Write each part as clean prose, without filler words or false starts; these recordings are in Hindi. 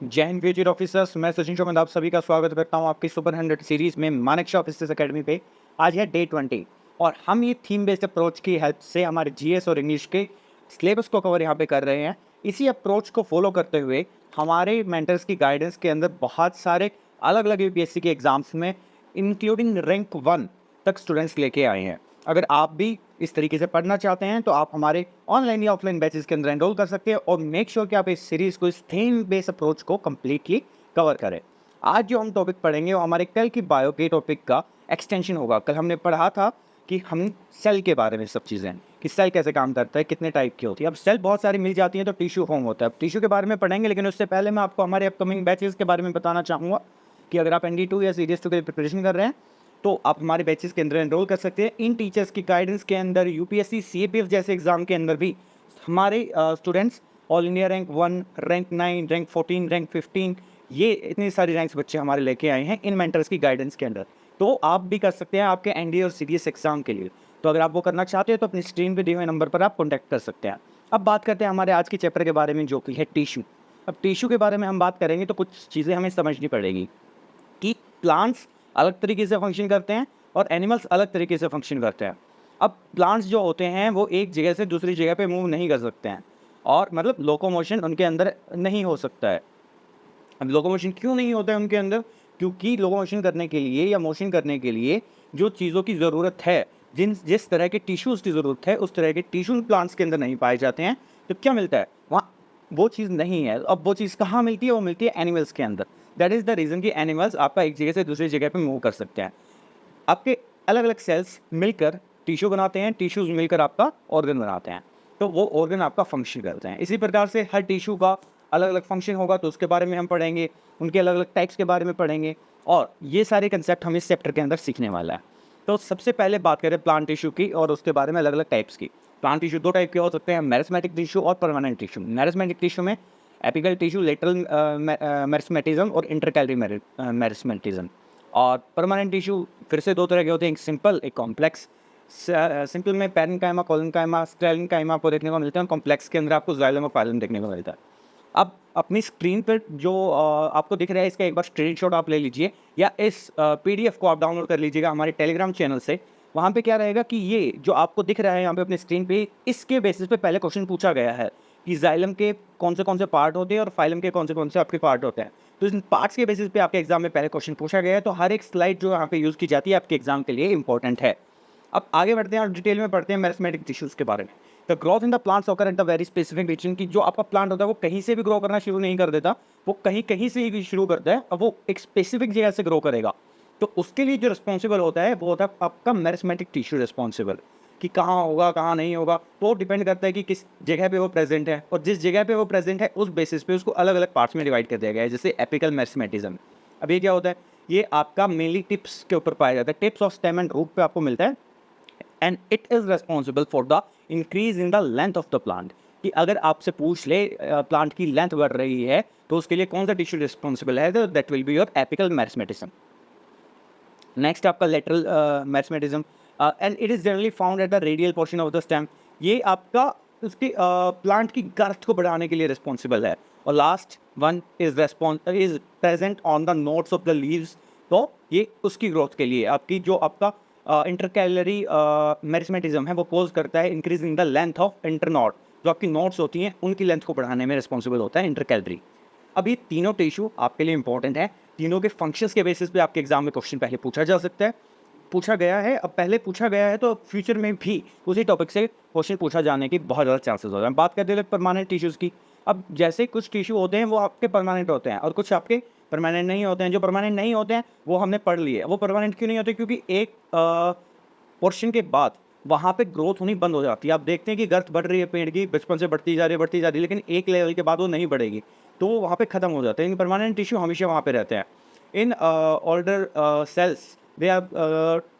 जय हिंद फ्यूचर ऑफिसर्स। मैं सचिन चौहान आप सभी का स्वागत करता हूं आपकी सुपर 100 सीरीज में मानेकशॉ ऑफिसर्स एकेडमी पे। आज है डे 20 और हम ये थीम बेस्ड अप्रोच की हेल्प से हमारे जीएस और इंग्लिश के सिलेबस को कवर यहाँ पे कर रहे हैं। इसी अप्रोच को फॉलो करते हुए हमारे मेंटर्स की गाइडेंस के अंदर बहुत सारे अलग अलग यूपीएससी के एग्जाम्स में इंक्लूडिंग रैंक 1 तक स्टूडेंट्स लेके आए हैं। अगर आप भी इस तरीके से पढ़ना चाहते हैं तो आप हमारे ऑनलाइन या ऑफलाइन बैचेस के अंदर एनरोल कर सकते हैं और मेक श्योर कि आप इस सीरीज को, इस थीम बेस्ड अप्रोच को कम्प्लीटली कवर करें। आज जो हम टॉपिक पढ़ेंगे वो हमारे कल की बायो के टॉपिक का एक्सटेंशन होगा। कल हमने पढ़ा था कि हम सेल के बारे में सब चीज़ें, कि सेल कैसे काम करता है, कितने टाइप की होती है। अब सेल बहुत सारी मिल जाती हैं तो टिश्यू फॉर्म होता है। अब टिश्यू के बारे में पढ़ेंगे, लेकिन उससे पहले मैं आपको हमारे अपकमिंग बैचेस के बारे में बताना चाहूँगा कि अगर आप ND2 या CDS2 के लिए प्रिपरेशन कर रहे हैं तो आप हमारे बैचेस के अंदर एनरोल कर सकते हैं। इन टीचर्स की गाइडेंस के अंदर यूपीएससी CAPF जैसे एग्जाम के अंदर भी हमारे students all India rank 1, rank 9, rank 14, rank 15, ये इतनी सारी रैंक्स बच्चे हमारे लेके आए हैं इन मेंटर्स की गाइडेंस के अंदर। तो आप भी कर सकते हैं आपके ND और CDS एग्जाम के लिए। तो अगर आप वो करना चाहते हैं तो अपनी स्क्रीन पे दिए हुए नंबर पर आप कॉन्टैक्ट कर सकते हैं। अब बात करते हैं हमारे आज के चैप्टर के बारे में, जो कि है टिश्यू। अब टिश्यू के बारे में हम बात करेंगे तो कुछ चीज़ें हमें समझनी पड़ेगी कि प्लांट्स अलग तरीके से फंक्शन करते हैं और एनिमल्स अलग तरीके से फंक्शन करते हैं। अब प्लांट्स जो होते हैं वो एक जगह से दूसरी जगह पे मूव नहीं कर सकते हैं, और मतलब लोकोमोशन उनके अंदर नहीं हो सकता है। अब लोकोमोशन क्यों नहीं होता है उनके अंदर? क्योंकि लोकोमोशन करने के लिए या मोशन करने के लिए जो चीज़ों की ज़रूरत है, जिस तरह के टिश्यूज़ की ज़रूरत है, उस तरह के टिश्यू प्लांट्स के अंदर नहीं पाए जाते हैं। तो क्या मिलता है वहाँ? वो चीज़ नहीं है। अब वो चीज़ कहाँ मिलती है? वो मिलती है एनिमल्स के अंदर। दैट इज़ द रीज़न कि एनिमल्स आपका एक जगह से दूसरी जगह पे मूव कर सकते हैं। आपके अलग अलग सेल्स मिलकर टिश्यू बनाते हैं, टिश्यूज़ मिलकर आपका ऑर्गन बनाते हैं, तो वो ऑर्गन आपका फंक्शन करते हैं। इसी प्रकार से हर टिश्यू का अलग अलग फंक्शन होगा, तो उसके बारे में हम पढ़ेंगे, उनके अलग अलग टाइप्स के बारे में पढ़ेंगे, और ये सारे कंसेप्ट हम इस चैप्टर के अंदर सीखने वाला है। तो सबसे पहले बात करें प्लांट टिश्यू की और उसके बारे में अलग अलग टाइप्स की। प्लांट टिश्यू दो टाइप के हो सकते हैं, मेरिस्मेटिक टिश्यू और परमानेंट टिश्यू। मेरिस्मेटिक टिश्यू में एपिकल टिश्यू, लेटरल मेरिस्मेटिज्म और इंटरकैलरी मेरिस्मेटिज्म। और परमानेंट टिश्यू फिर से दो तरह के होते हैं, एक सिंपल, एक कॉम्प्लेक्स। सिंपल में पैरेन्काइमा, कोलेनकाइमा, स्टेरेन्काइमा आपको देखने को मिलते हैं, और कॉम्प्लेक्स के अंदर आपको जाइलम और फाइलम देखने को मिलता है। अब अपनी स्क्रीन पर जो आपको दिख रहा है, इसका एक बार स्क्रीनशॉट आप ले लीजिए, या इस PDF को आप डाउनलोड कर लीजिएगा हमारे टेलीग्राम चैनल से। वहाँ पे क्या रहेगा कि ये जो आपको दिख रहा है यहाँ पे अपनी स्क्रीन पे, इसके बेसिस पे पहले क्वेश्चन पूछा गया है कि जाइलम के कौन से पार्ट होते हैं और फाइलम के कौन से आपके पार्ट होते हैं। तो इन पार्ट्स के बेसिस पे आपके एग्जाम में पहले क्वेश्चन पूछा गया है, तो हर एक स्लाइड जो यहाँ पे यूज़ की जाती है आपके एग्जाम के लिए इंपॉर्टेंट है। अब आगे बढ़ते हैं और डिटेल में पढ़ते हैं मेरिस्मेटिक टिश्यूज़ के बारे में। The growth in the plants occur at the very specific region, की जो आपका प्लांट होता है वो कहीं से भी ग्रो करना शुरू नहीं कर देता, वो कहीं से ही भी शुरू करता है, और वो एक स्पेसिफिक जगह से ग्रो करेगा। तो उसके लिए जो रिस्पॉन्सिबल होता है वो होता है आपका मेरिस्मेटिक टिश्यू रिस्पॉन्सिबल, कि कहाँ होगा कहाँ नहीं होगा, तो डिपेंड करता है कि किस जगह पे वो प्रेजेंट है, और जिस जगह पे वो प्रेजेंट है उस बेसिस पे उसको अलग अलग पार्ट्स में डिवाइड कर दिया गया है, जैसे एपिकल मेरिस्मेटिज्म। अब ये क्या होता है? ये आपका मेनली टिप्स के ऊपर पाया जाता है, tips of stem and root पे आपको मिलता है, and it is responsible for the increase in the length of the plant. कि अगर आपसे पूछ ले प्लांट की लेंथ बढ़ रही है तो उसके लिए कौन सा टिश्यू रिस्पॉन्सिबल है, that will be your apical meristematism. Next आपका lateral meristematism, and it is generally found at the radial portion of the stem. ये आपका उसकी प्लांट की गर्थ को बढ़ाने के लिए रिस्पॉन्सिबल है। और last one is present on the notes of the leaves, तो ये उसकी ग्रोथ के लिए आपकी जो आपका इंटरकैलरी मेरिस्मेटिज्म है वो कोज करता है increasing the length of internode. जो आपकी नोट्स होती हैं उनकी लेंथ को बढ़ाने में रिस्पॉन्सिबल होता है इंटरकैलरी। अब ये तीनों टिश्यू आपके लिए इंपॉर्टेंट है। तीनों के फंक्शंस के बेसिस पे आपके एग्जाम में क्वेश्चन पहले पूछा जा सकता है, पूछा गया है, अब पहले पूछा गया है, तो फ्यूचर में भी उसी टॉपिक से क्वेश्चन पूछा जाने की बहुत ज़्यादा चांसेस होते हैं। बात करते हैं परमानेंट टिश्यूज़ की। अब जैसे कुछ टिश्यू होते हैं वो आपके परमानेंट होते हैं और कुछ आपके परमानेंट नहीं होते हैं। जो परमानेंट नहीं होते हैं वो हमने पढ़ लिए। वो परमानेंट क्यों नहीं होते? क्योंकि एक पोर्शन के बाद वहाँ पे ग्रोथ होनी बंद हो जाती है। आप देखते हैं कि गर्थ बढ़ रही है पेड़ की, बचपन से बढ़ती जा रही है, लेकिन एक लेवल के बाद वो नहीं बढ़ेगी, तो वो वहाँ पे ख़त्म हो जाते हैं। परमानेंट टिश्यू हमेशा वहाँ पे रहते हैं। इन older cells, they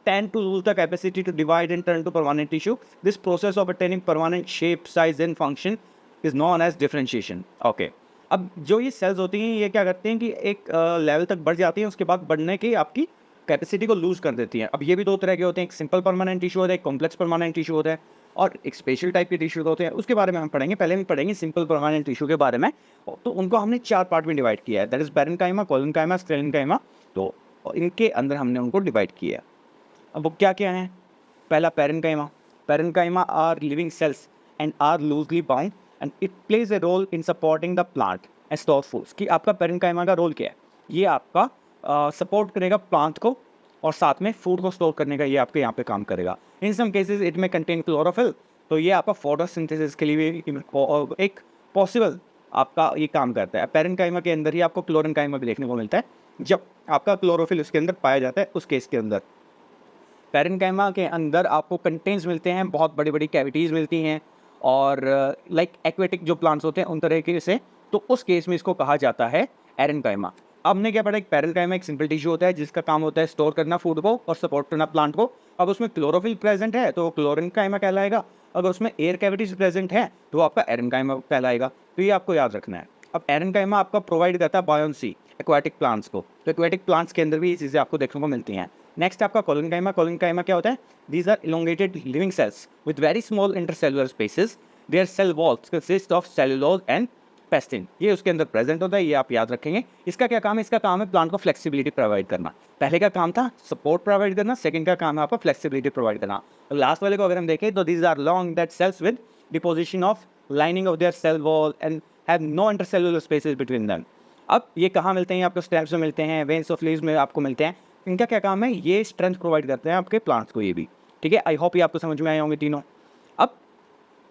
tend to lose the capacity to divide and turn to permanent tissue. This process of attaining permanent shape, size and function is known as differentiation. Okay. अब जो ये सेल्स होती हैं ये क्या करते हैं कि एक लेवल तक बढ़ जाती हैं, उसके बाद बढ़ने की आपकी कैपेसिटी को लूज कर देती हैं। अब ये भी दो तरह के होते हैं, एक सिंपल परमानेंट टिश्यू होता है, एक कॉम्प्लेक्स परमानेंट टिश्यू होता है। और एक स्पेशल टाइप के टिश्यूज होते हैं, उसके बारे में हम पढ़ेंगे। पहले हम पढ़ेंगे सिंपल परमानेंट टिश्यू के बारे में। तो उनको हमने 4 पार्ट में डिवाइड किया है, that is parenchyma, collenchyma, sclerenchyma. तो इनके अंदर हमने उनको डिवाइड किया है। अब वो क्या-क्या हैं? पहला parenchyma. Parenchyma are living cells and are loosely bound and it plays a role in supporting the plant and store foods. कि आपका पैरेन्काइमा का रोल क्या है? ये आपका सपोर्ट करेगा प्लांट को और साथ में फूड को स्टोर करने का ये आपके यहाँ पे काम करेगा। इन सम केसेस इट में कंटेन क्लोरोफिल, तो ये आपका फोटोसिंथेसिस के लिए भी एक पॉसिबल आपका ये काम करता है। पैरेन्काइमा के अंदर ही आपको क्लोरेन्काइमा भी देखने को मिलता है, जब आपका क्लोरोफिल उसके अंदर पाया जाता है उस केस के अंदर। पैरेन्काइमा के अंदर आपको कंटेंट्स मिलते हैं, बहुत बड़ी-बड़ी कैविटीज़ मिलती हैं और लाइक एक्वेटिक जो प्लांट्स होते हैं उन तरीके से, तो उस केस में इसको कहा जाता है एरेन्काइमा। अब हमने क्या पढ़ा, एक पैरेन्काइमा एक सिंपल टिश्यू होता है जिसका काम होता है स्टोर करना फूड को और सपोर्ट करना प्लांट को। अब उसमें क्लोरोफिल प्रेजेंट है तो क्लोरेन्काइमा कहलाएगा, अगर उसमें एयर कैविटीज प्रेजेंट है तो आपका एरेन्काइमा कहलाएगा। तो ये आपको याद रखना है। अब एरेन्काइमा आपका प्रोवाइड करता है बायोन्सी एक्वाटिक प्लांट्स को, तो एक्वाटिक प्लांट्स के अंदर भी ये चीज़ें आपको देखने को मिलती हैं। नेक्स्ट आपका कोलेनकाइमा। कोलेनकाइमा क्या होता है? These are elongated living cells with very small intercellular spaces, their cell walls consist of cellulose and pectin. ये उसके अंदर प्रेजेंट होता है, ये आप याद रखेंगे। इसका क्या काम है? इसका काम है प्लांट को फ्लेक्सिबिलिटी प्रोवाइड करना। पहले का काम था सपोर्ट प्रोवाइड करना, सेकंड का काम है आपका फ्लेक्सिबिलिटी प्रोवाइड करना। लास्ट वाले को अगर हम देखें तो these are long that cells with deposition of lining of their cell wall and have no intercellular spaces between them. अब ये कहाँ मिलते हैं? आपको स्टेम्स में मिलते हैं, वेन्स ऑफ लीव्स में आपको मिलते हैं। इनका क्या काम है? ये स्ट्रेंथ प्रोवाइड करते हैं आपके प्लांट्स को, ये भी ठीक है। आई होप ये आपको समझ में आए होंगे तीनों। अब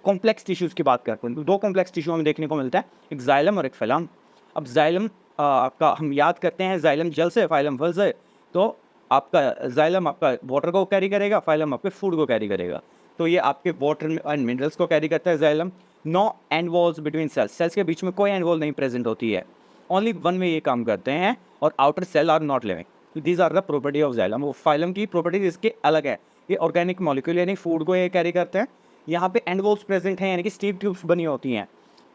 कॉम्प्लेक्स टिश्यूज़ की बात करते हैं तो 2 कॉम्प्लेक्स टिश्यू हमें देखने को मिलता है, एक जाइलम और एक फाइलम। अब जाइलम आपका हम याद करते हैं जाइलम जल से, फाइलम फल से। तो आपका जाइलम आपका वाटर को कैरी करेगा, फाइलम आपके फूड को कैरी करेगा। तो ये आपके वाटर एंड मिनरल्स को कैरी करता है xylem. No end walls between cells, cells के बीच में कोई एंड वॉल नहीं प्रेजेंट होती है, ओनली वन में ये काम करते हैं और outer cell are not living. These are the property of xylem. वो फाइलम की प्रॉपर्टीज इसके अलग है, ये ऑर्गेनिक मॉलिक्यूल यानी फूड को ये कैरी करते हैं। यहाँ पे एंड वॉल्स प्रेजेंट हैं यानी कि स्टीव ट्यूब्स बनी होती हैं,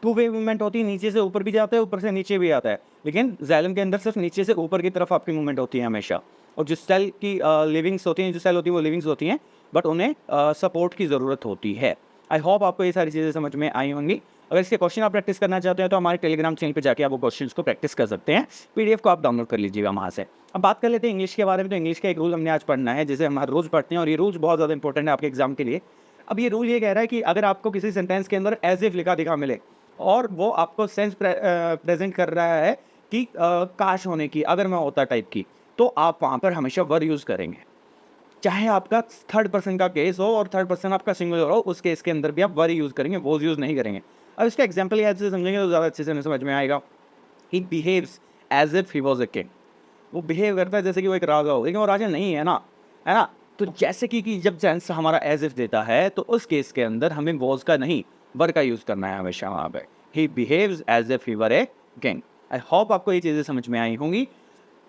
2 वे मूवमेंट होती है, नीचे से ऊपर भी जाता है, ऊपर से नीचे भी आता है। लेकिन जाइलम के अंदर सिर्फ नीचे से ऊपर की तरफ आपकी मूवमेंट होती है हमेशा। और जो सेल की लिविंग्स होती हैं, जो सेल होती है वो लिविंग्स होती हैं, बट उन्हें सपोर्ट की ज़रूरत होती है। आई होप आपको ये सारी चीज़ें समझ में आई होंगी। अगर इसके क्वेश्चन आप प्रैक्टिस करना चाहते हैं तो हमारे टेलीग्राम चैनल पे जाके आप वो क्वेश्चंस को प्रैक्टिस कर सकते हैं, पीडीएफ को आप डाउनलोड कर लीजिएगा वहाँ से। अब बात कर लेते हैं इंग्लिश के बारे में। तो इंग्लिश का एक रूल हमने आज पढ़ना है, जिसे हम हर रोज़ पढ़ते हैं और ये रूल्स बहुत ज़्यादा इंपॉर्टेंट है आपके एग्जाम के लिए। अब ये रूल ये कह रहा है कि अगर आपको किसी सेंटेंस के अंदर एज इफ लिखा दिखा मिले और वो आपको सेंस प्रेजेंट कर रहा है कि काश होने की, अगर मैं होता टाइप की, तो आप वहाँ पर हमेशा वर यूज़ करेंगे। चाहे आपका थर्ड पर्सन का केस हो और थर्ड पर्सन आपका सिंगुलर हो, उस केस के अंदर भी आप वर यूज़ करेंगे, वोज यूज़ नहीं करेंगे। अब इसका एग्जाम्पल याद से समझेंगे तो ज़्यादा अच्छे से हमें समझ में आएगा। He behaves as if he was a king. वो बिहेव करता है जैसे कि वो एक राजा हो, लेकिन वो राजा नहीं है ना, है ना। तो जैसे कि जब सेंस हमारा एज इफ देता है तो उस केस के अंदर हमें वॉज का नहीं वर का यूज़ करना है हमेशा वहाँ पे। He behaves as if he were a king. I hope आपको ये चीज़ें समझ में आई होंगी।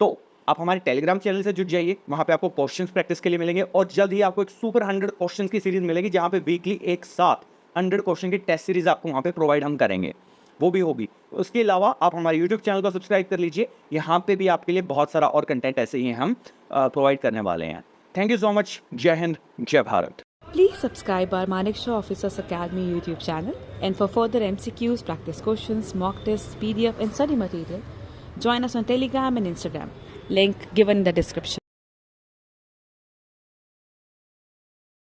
तो आप हमारे टेलीग्राम चैनल से जुड़ जाइए, वहाँ पे आपको क्वेश्चंस प्रैक्टिस के लिए मिलेंगे और जल्द ही आपको एक सुपर 100 क्वेश्चंस की सीरीज़ मिलेगी, जहाँ पे वीकली एक साथ 100 क्वेश्चन की टेस्ट सीरीज़ आपको वहाँ पे प्रोवाइड हम करेंगे, वो भी होगी। उसके अलावा आप हमारे यूट्यूब चैनल को सब्सक्राइब कर लीजिए, यहाँ पे भी आपके लिए बहुत सारा और कंटेंट ऐसे ही हम प्रोवाइड करने वाले हैं। Thank you so much. जय हिंद, जय Bharat. Please subscribe our Manekshaw Officers Academy YouTube channel, and for further MCQs, practice questions, mock tests, PDF and study material, join us on Telegram and Instagram. Link given in the description.